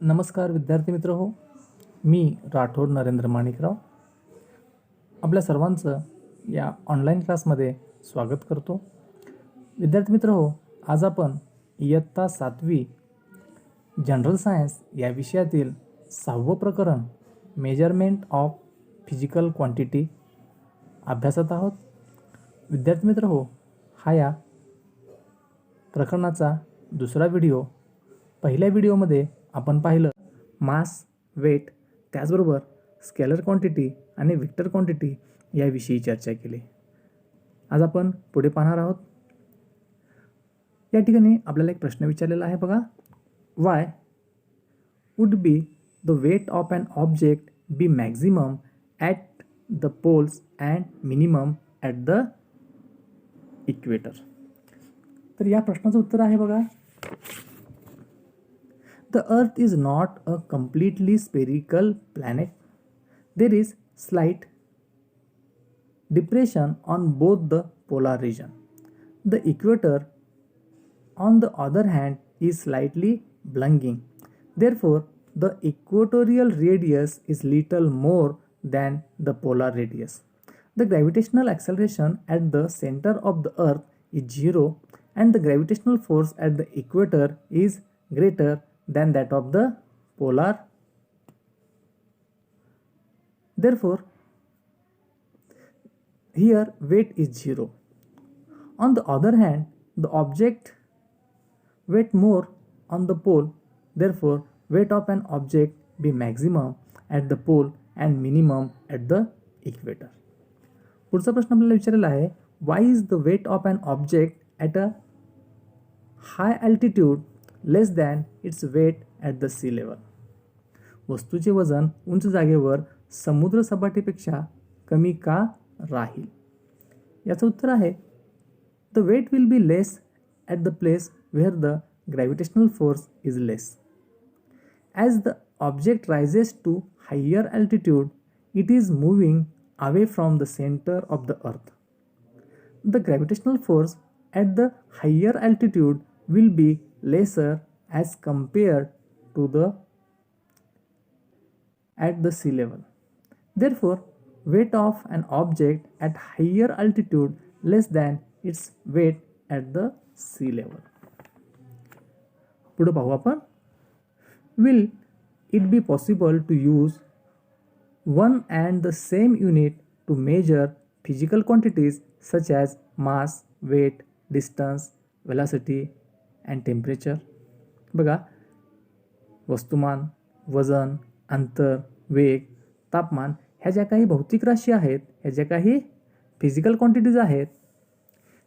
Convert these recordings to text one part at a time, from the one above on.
नमस्कार विद्यार्थी मित्र हो, मी राठोड नरेंद्र माणिकराव आपल्या सर्वांचं या ऑनलाईन क्लासमध्ये स्वागत करतो. विद्यार्थी मित्र हो, आज आपण इयत्ता 7वी जनरल सायन्स या विषयातील 6वं प्रकरण मेजरमेंट ऑफ फिजिकल क्वांटिटी अभ्यासत आहोत. विद्यार्थी मित्र हो, हा या प्रकरणाचा दुसरा व्हिडिओ. पहिल्या व्हिडिओमध्ये आपण पाहिलं मास, वेट, त्याचबरोबर स्केलर क्वांटिटी आणि वेक्टर क्वांटिटी याविषयी चर्चा केली. आज आपण पुढे पाहणार आहोत. या ठिकाणी आपल्याला एक प्रश्न विचारलेला आहे बघा. Why would be the weight of an object be maximum at the poles and minimum at the equator. तर या प्रश्नाचं उत्तर आहे बघा. The Earth is not a completely spherical planet. There is slight depression on both the polar region. The equator, on the other hand, is slightly bulging. Therefore, the equatorial radius is little more than the polar radius. The gravitational acceleration at the center of the Earth is 0, and the gravitational force at the equator is greater than that of the polar. Therefore, here weight is 0. On the other hand, the object weight more on the pole. Therefore, weight of an object be maximum at the pole and minimum at the equator. पुढचा प्रश्न आपल्याला विचारलेला आहे. Why is the weight of an object at a high altitude less than its weight at the sea level. वस्तूचे वजन उंच जागेवर समुद्र सपाटीपेक्षा कमी का राहील? याचं उत्तर आहे the weight will be less at the place where the gravitational force is less. As the object rises to higher altitude it is moving away from the centre of the earth. The gravitational force at the higher altitude will be lesser as compared to the at the sea level. Therefore, weight of an object at higher altitude less than its weight at the sea level. पुढे पाहू आपण. Will it be possible to use one and the same unit to measure physical quantities such as mass, weight, distance, velocity and temperature? बघा, वस्तुमान, वजन, अंतर, वेग, तापमान ह्या ज्या काही भौतिक राशी आहेत, ह्या ज्या काही फिजिकल क्वांटिटीज आहेत,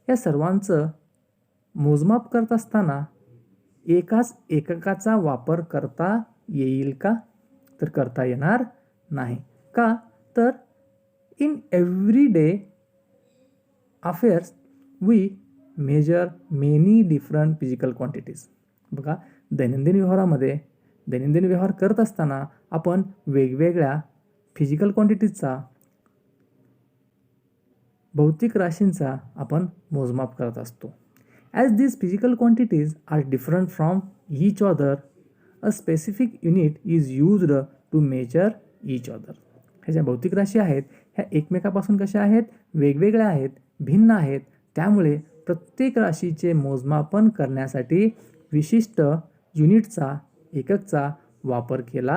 या सर्वांचं मोजमाप करत असताना एकाच एककाचा वापर करता येईल का? तर करता येणार नाही. का? तर in everyday affairs we measure many different physical quantities. बघा, दैनंदिन व्यवहार करत असताना आपण वेगवेगळ्या फिजिकल क्वांटिटीजचा, भौतिक राशींचा आपण मोजमाप करत असतो. As this physical quantities are different from each other, a specific unit is used to measure each other. ह्या ज्या भौतिक राशी आहेत ह्या एकमेकापासून कशा आहेत? वेगवेगळ्या आहेत, भिन्न आहेत. त्यामुळे प्रत्येक राशीचे मोजमापन करण्यासाठी विशिष्ट युनिटचा, एककचा वापर केला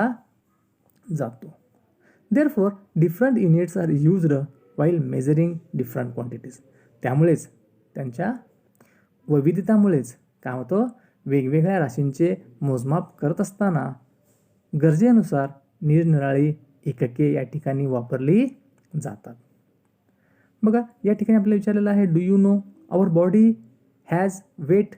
जातो. Therefore different units are used while measuring different quantities. त्यामुळेच त्यांच्या वैविध्यतामुळेच काय होतं? वेगवेगळ्या राशींचे मोजमाप करत असताना गरजेनुसार निरनिराळी एकके या ठिकाणी वापरली जातात. बघा, या ठिकाणी आपल्याला विचारलेलं आहे, do you know our body has weight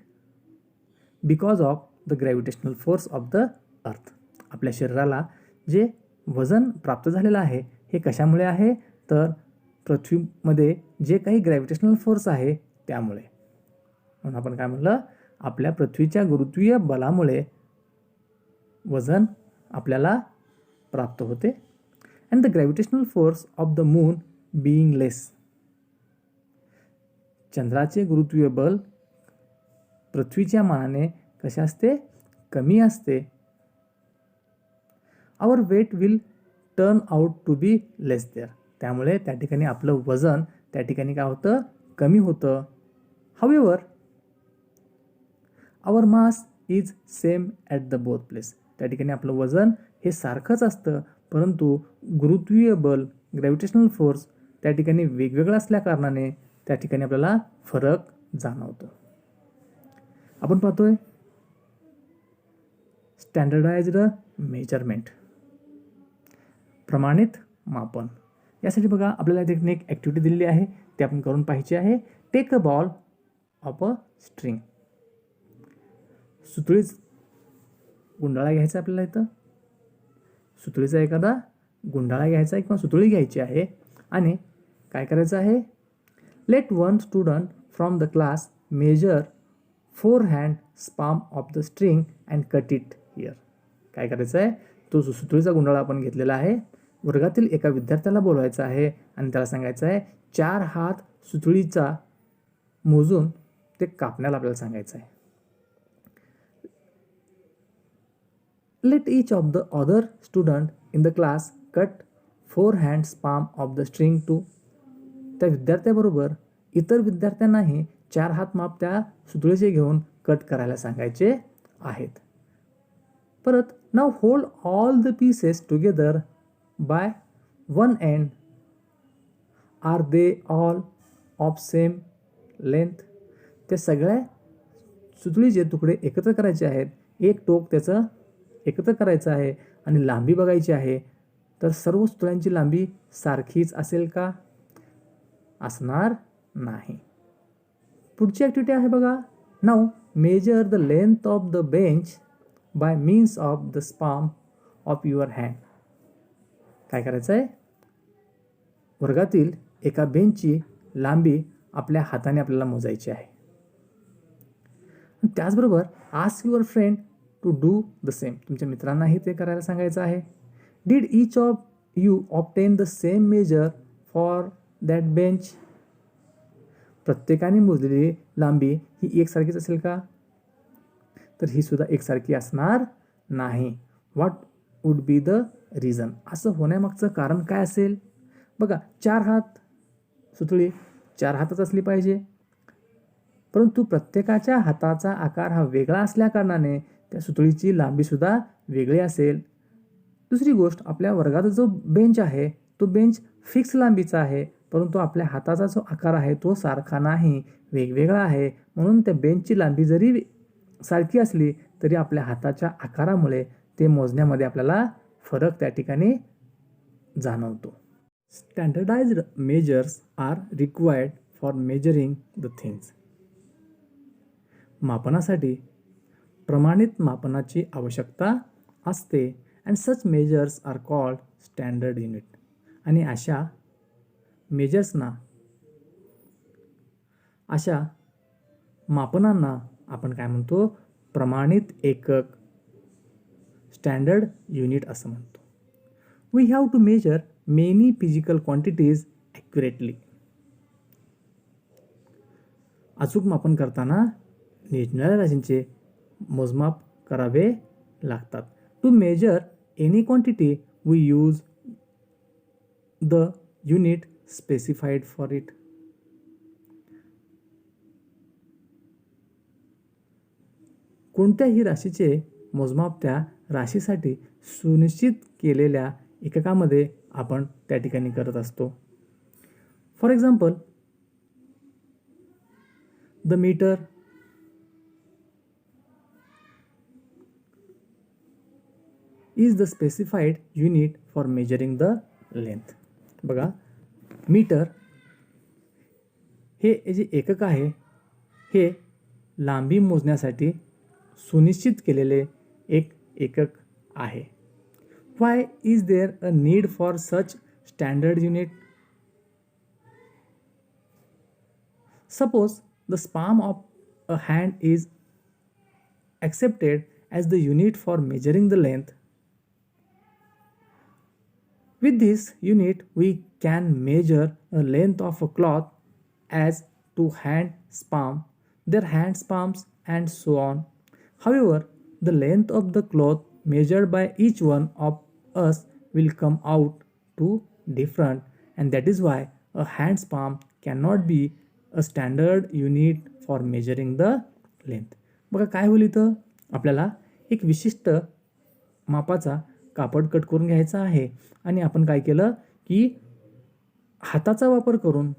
because of the gravitational force of the earth. आपल्या शरीराला जे वजन प्राप्त झालेलं आहे हे कशामुळे आहे? तर पृथ्वीमध्ये जे काही ग्रॅव्हिटेशनल फोर्स आहे त्यामुळे. म्हणून आपण काय म्हणलं? आपल्या पृथ्वीच्या गुरुत्वीय बलामुळे वजन आपल्याला प्राप्त होते. And the gravitational force of the moon being less. चंद्राचे गुरुत्वीय बल पृथ्वीच्या मानाने कसे असते? कमी असते. Our weight will turn out to be less there. त्यामुळे त्या ठिकाणी आपलं वजन त्या ठिकाणी काय होतं, कमी होतं. However our mass is same at the both place. त्या ठिकाणी आपलं वजन हे सारखंच असतं, परंतु गुरुत्वीय बल ग्रॅव्हिटेशनल फोर्स त्या ठिकाणी वेगवेगळा असल्या कारणाने त्या ठिकाणी आपल्याला फरक जाणवतो. आपण पाहतोय स्टँडर्डाइज्ड मेजरमेंट, प्रमाणित मापन. यासाठी बघा आपल्याला इथे एक ॲक्टिव्हिटी दिलेली आहे, ते आपण करून पाहिजे आहे. Take a ball of a string. सुतळीच गुंडाळा घ्यायचा आपल्याला. इथं सुतळीचा एखादा गुंडाळा घ्यायचा किंवा सुतळी घ्यायची आहे आणि काय करायचं आहे, let one student from the class measure 4 hand span of the string and cut it here. काय करायचं आहे, तो जो सुतळीचा गुंडाळा आपण घेतलेला आहे, वर्गातील एका विद्यार्थ्याला बोलवायचा आहे आणि त्याला सांगायचं आहे 4 हात सुतळीचा मोजून ते कापण्याला आपल्याला सांगायचं आहे. Let each of the other student in the class cut 4 hand span of the string too. त्या विद्यार्थ्याबरोबर इतर विद्यार्थ्यांनाही 4 हात माप त्या सुतळीचे घेऊन कट करायला सांगायचे आहेत. परत now hold all the pieces together by one end. Are they all of same length. ते सगळ्या सुतळीचे तुकडे एकत्र करायचे आहेत, एक टोक त्याचं एकत्र करायचं आहे आणि लांबी बघायची आहे. तर सर्व सुतळ्यांची लांबी सारखीच असेल का? असणार नाही. पुढची ॲक्टिव्हिटी आहे बघा, now measure the length of the bench by means of the span of your hand. काय करायचं आहे, वर्गातील एका बेंचची लांबी आपल्या हाताने आपल्याला मोजायची आहे. त्याचबरोबर ask your friend to do the same. तुमच्या मित्रांनाही ते करायला सांगायचं आहे. Did each of you obtain the same measure for that bench. प्रत्येकाने मोजलेली लांबी ही एकसारखीच असेल का? तर ही सुद्धा एकसारखी असणार नाही. What would be the reason. असं होण्यामागचं कारण काय असेल? बघा, 4 हात सुतळी 4 हातच असली पाहिजे, परंतु प्रत्येकाच्या हाताचा आकार हा वेगळा असल्या कारणाने त्या सुतळीची लांबीसुद्धा वेगळी असेल. दुसरी गोष्ट, आपल्या वर्गाचा जो बेंच आहे तो बेंच फिक्स लांबीचा आहे, परंतु आपल्या हाताचा जो आकार आहे तो सारखा नाही, वेगवेगळा आहे. म्हणून त्या बेंचची लांबी जरी सारखी असली तरी आपल्या हाताच्या आकारामुळे ते मोजण्यामध्ये आपल्याला फरक त्या ठिकाणी जाणवतो. Standardised measures are required for measuring the things. मापनासाठी प्रमाणित मापनाची आवश्यकता असते. And such measures are called standard unit. आणि अशा मेजर्सना, अशा मापनांना आपण काय म्हणतो, प्रमाणित एकक, स्टँडर्ड युनिट असं म्हणतो. We have to measure many physical quantities accurately. अचूक मापन करताना निरनिराळ्या राशींचे मोजमाप करावे लागतात. To measure any quantity we use the unit specified for it. कोणत्याही राशीचे मोजमाप त्या राशीसाठी सुनिश्चित केलेल्या एककामध्ये आपण त्या ठिकाणी करत असतो. For example, the metre is the specified unit for measuring the length. बघा, मीटर हे जे एकक आहे हे लांबी मोजण्यासाठी सुनिश्चित केलेले एक एकक आहे. Why is there a need for such standard unit. Suppose the span of a hand is accepted as the unit for measuring the length. With this unit, we can measure a length of a cloth as 2 hand palm, their hand palms, and so on. However, the length of the cloth measured by each one of us will come out to different, and that is why a hand's palm cannot be a standard unit for measuring the length. बघा काय होईल इथं, आपल्याला एक विशिष्ट मापाचा कापड cut करून घ्यायचा आहे आणि आपण काय केलं की हाताचा वापर करून,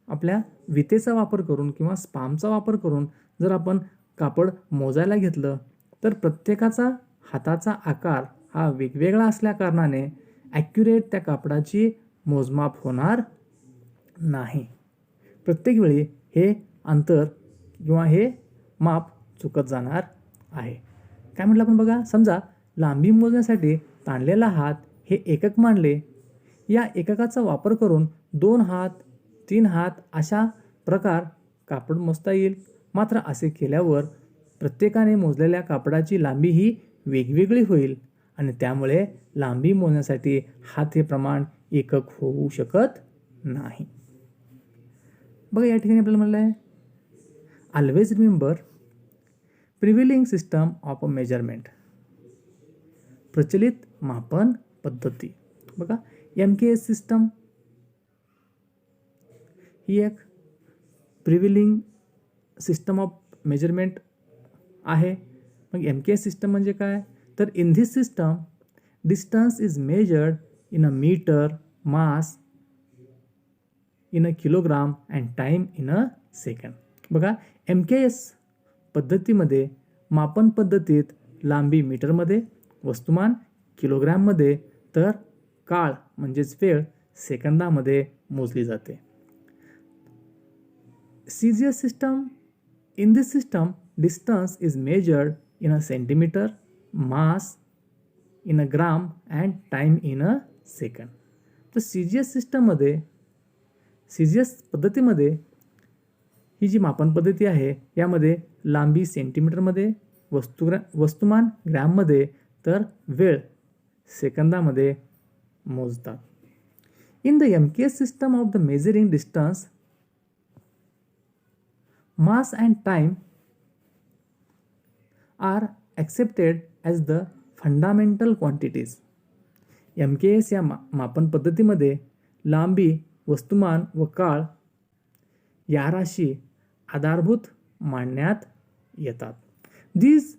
आपल्या वितेचा वापर करून किंवा स्पामचा वापर करून जर आपण कापड मोजायला घेतलं तर प्रत्येकाचा हाताचा आकार हा वेगवेगळा असल्या कारणाने ॲक्युरेट त्या कापडाची मोजमाप होणार नाही. प्रत्येक वेळी हे अंतर किंवा हे माप चुकत जाणार आहे. काय म्हटलं आपण बघा, समजा लांबी मोजण्यासाठी ताणलेला हात हे एकक मानले. या एककाचा वापर करून 2 हात 3 हात अशा प्रकार कापड मोजता येईल. मात्र असे केल्यावर प्रत्येकाने मोजलेल्या कापडाची लांबी ही वेगवेगळी होईल आणि त्यामुळे लांबी मोजण्यासाठी हात हे प्रमाण एकक होऊ शकत नाही. बघा या ठिकाणी आपल्याला म्हणलं आहे, always remember prevailing system of a measurement, प्रचलित मापन पद्धती. बघा MKS सिस्टम ही एक प्रिव्हेलिंग सिस्टम ऑफ मेजरमेंट आहे. मग MKS सिस्टम म्हणजे काय, तर in this system distance is measured in a metre, mass in a kilogram and time in a second. बघा MKS पद्धतीमध्ये मापन पद्धतीत लांबी मीटरमध्ये, वस्तुमान किलोग्रॅममध्ये, तर काळ म्हणजेच वेळ सेकंदामध्ये मोजली जाते. CGS system, in this system distance is measured in a centimeter, mass in a gram and time in a second. तर CGS सिस्टममध्ये, CGS पद्धतीमध्ये ही जी मापन पद्धती आहे यामध्ये लांबी सेंटीमीटरमध्ये, वस्तुमान ग्रॅममध्ये, तर वेळ सेकंदामध्ये मोजतात. In the MKS system of the measuring distance, mass and time are accepted as the fundamental quantities. MKS या मापन पद्धतीमध्ये लांबी, वस्तुमान व काळ या राशी आधारभूत मानण्यात येतात. These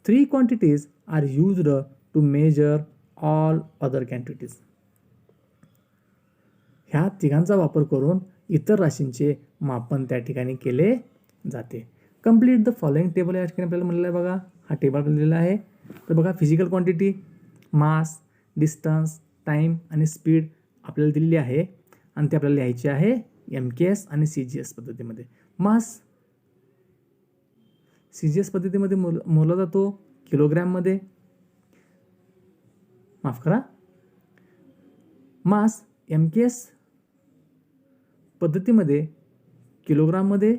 3 quantities are used to measure all other quantities. ह्या तिघांचा वापर करून इतर राशींचे मापन त्या ठिकाणी केले जाते. कंप्लीट द फॉलोइंग टेबल या ठिकाणी आपल्याला म्हणलेलं आहे. बघा हा टेबल दिलेला आहे. तर बघा फिजिकल क्वांटिटी, मास, डिस्टन्स, टाईम आणि स्पीड आपल्याला दिलेली आहे आणि ते आपल्याला लिहायचे आहे MKS आणि CGS पद्धतीमध्ये. मास CGS पद्धतीमध्ये मोजला जातो किलोग्रॅममध्ये, माफ करा, मास MKS पद्धतीमध्ये किलोग्राममध्ये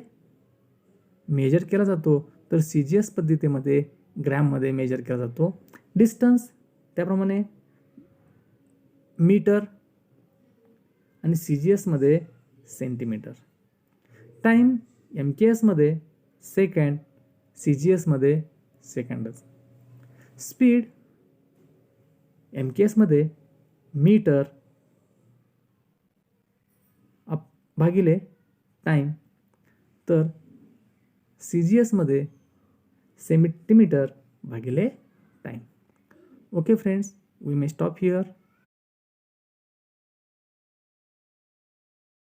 मेजर केला जातो, तर CGS पद्धतीमध्ये ग्रॅममध्ये मेजर केला जातो. डिस्टन्स त्याप्रमाणे मीटर आणि CGSमध्ये सेंटीमीटर. टाईम MKSमध्ये सेकंड, CGSमध्ये सेकंडच. स्पीड MKSमध्ये मीटर भागिले टाईम, तर CGSमध्ये सेंटीमीटर भागिले time. Okay friends, we may stop here.